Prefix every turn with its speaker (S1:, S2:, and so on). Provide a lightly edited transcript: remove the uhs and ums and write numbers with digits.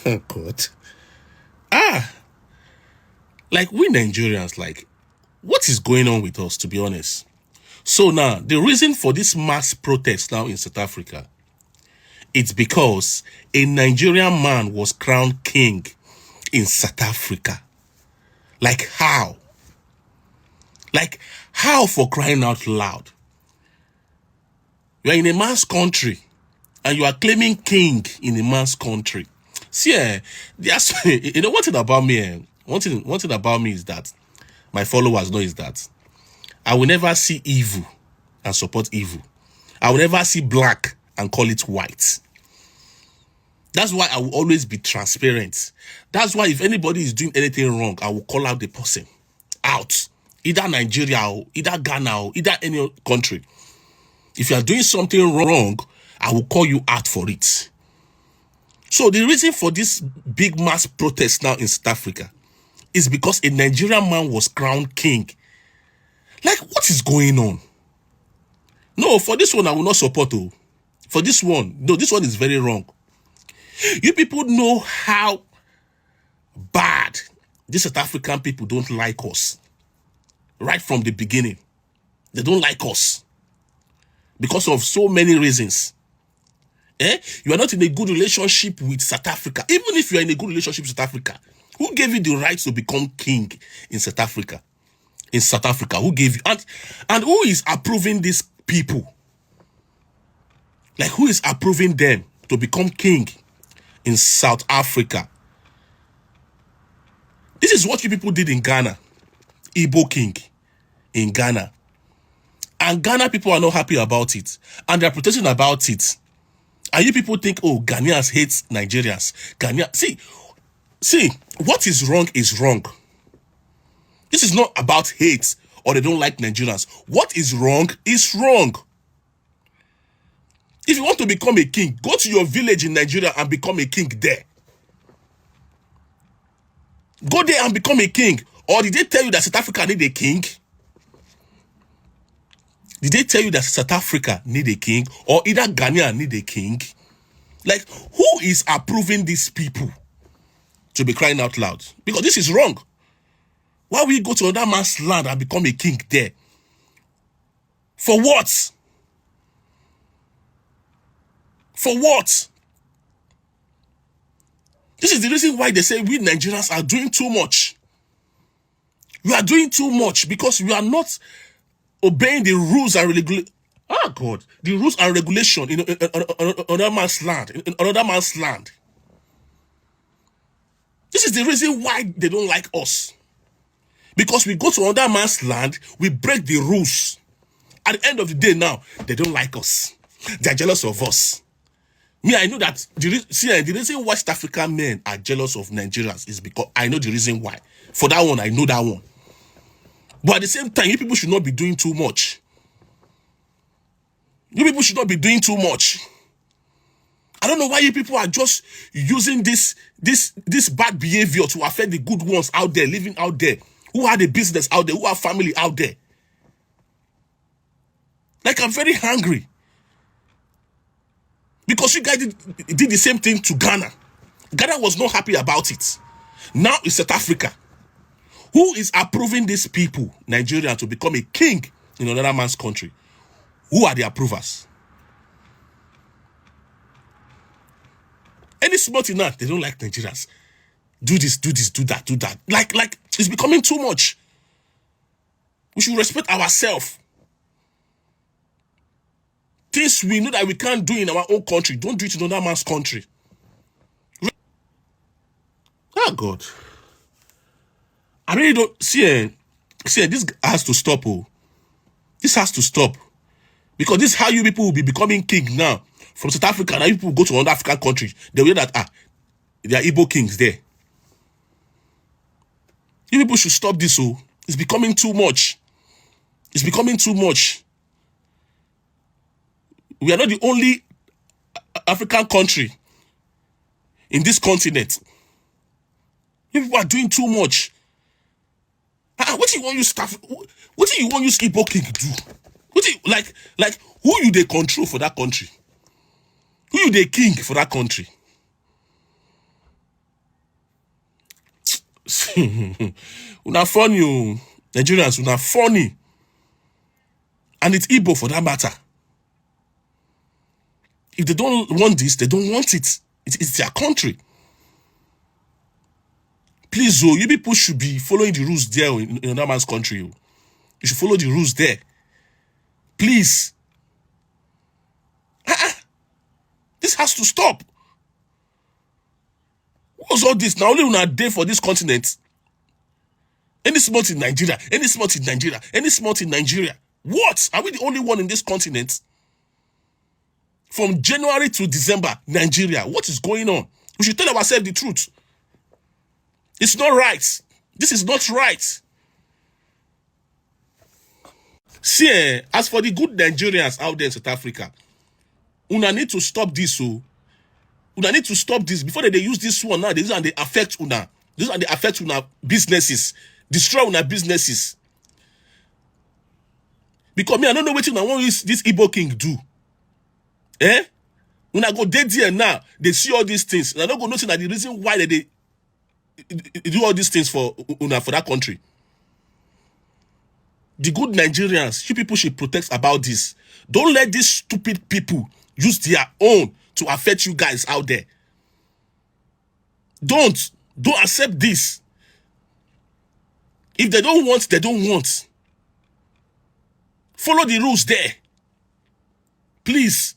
S1: Oh God. Ah, like we Nigerians, like, what is going on with us, to be honest? So now, the reason for this mass protest now in South Africa, it's because a Nigerian man was crowned king in South Africa. Like how? Like how, for crying out loud? You are in a man's country and you are claiming king in a man's country. See, you know, one thing about me, one thing about me is that my followers know is that I will never see evil and support evil. I will never see black and call it white. That's why I will always be transparent. That's why if anybody is doing anything wrong, I will call out the person out. Either Nigeria or either Ghana or either any country. If you are doing something wrong, I will call you out for it. So the reason for this big mass protest now in South Africa is because a Nigerian man was crowned king. Like, what is going on? No, for this one, I will not support. Oh. For this one, no, this one is very wrong. You people know how bad these South African people don't like us. Right from the beginning. They don't like us. Because of so many reasons. You are not in a good relationship with South Africa. Even if you are in a good relationship with South Africa, who gave you the right to become king in South Africa? In South Africa, who gave you? And who is approving these people? Like, who is approving them to become king in South Africa? This is what you people did in Ghana. Igbo king in Ghana. And Ghana people are not happy about it. And they're protesting about it. And you people think, oh, Ghanaians hate Nigerians. See, what is wrong is wrong. This is not about hate or they don't like Nigerians. What is wrong is wrong. If you want to become a king, go to your village in Nigeria and become a king there. Go there and become a king. Or did they tell you that South Africa need a king? Did they tell you that South Africa need a king? Or either Ghana need a king? Like, who is approving these people to be crying out loud? Because this is wrong. Why will you go to another man's land and become a king there? For what? For what? This is the reason why they say we Nigerians are doing too much. We are doing too much because we are not obeying the rules and regulations. Oh God, the rules and regulation in another man's land. In another man's land. This is the reason why they don't like us. Because we go to another man's land, we break the rules. At the end of the day now, they don't like us. They are jealous of us. Me, I know that the reason why South African men are jealous of Nigerians is because I know the reason why. For that one, I know that one. But at the same time, you people should not be doing too much. You people should not be doing too much. I don't know why you people are just using this bad behavior to affect the good ones out there, living out there, who have a business out there, who have family out there. Like, I'm very hungry. Because you guys did the same thing to Ghana. Ghana was not happy about it. Now it's South Africa. Who is approving these people, Nigeria, to become a king in another man's country? Who are the approvers? Any small thing now, they don't like Nigerians. Do this, do that. Like it's becoming too much. We should respect ourselves. Things we know that we can't do in our own country, don't do it in another man's country. Oh God. I really don't see this has to stop. Oh. This has to stop. Because this is how you people will be becoming king now. From South Africa, now you people go to another African country. They will know that there are Igbo kings there. You people should stop this. Oh. It's becoming too much. It's becoming too much. We are not the only African country in this continent. You people are doing too much. What do you want you staff? What do you want you Igbo king to do? What do you like who you they control for that country? Who you the king for that country? Una funny, oh. Nigerians, una funny. And it's Igbo for that matter. If they don't want this, they don't want it. It's their country. Please, oh, you people should be following the rules there in another man's country. Oh. You should follow the rules there. Please. This has to stop. What's all this? Now only on a day for this continent. Any smart in Nigeria, any smart in Nigeria, any smart in Nigeria. What? Are we the only one in this continent? From January to December, Nigeria. What is going on? We should tell ourselves the truth. It's not right. This is not right. See, as for the good Nigerians out there in South Africa, una need to stop this. So, una need to stop this before they use this one now. They use and they affect una. This and they affect una businesses, destroy una businesses. Because me, I don't know what I want this Igbo king do. When I go dead here now, they see all these things. And I don't go notice that the reason why they do all these things for that country. The good Nigerians, you people should protest about this. Don't let these stupid people use their own to affect you guys out there. Don't accept this. If they don't want, they don't want. Follow the rules there. Please.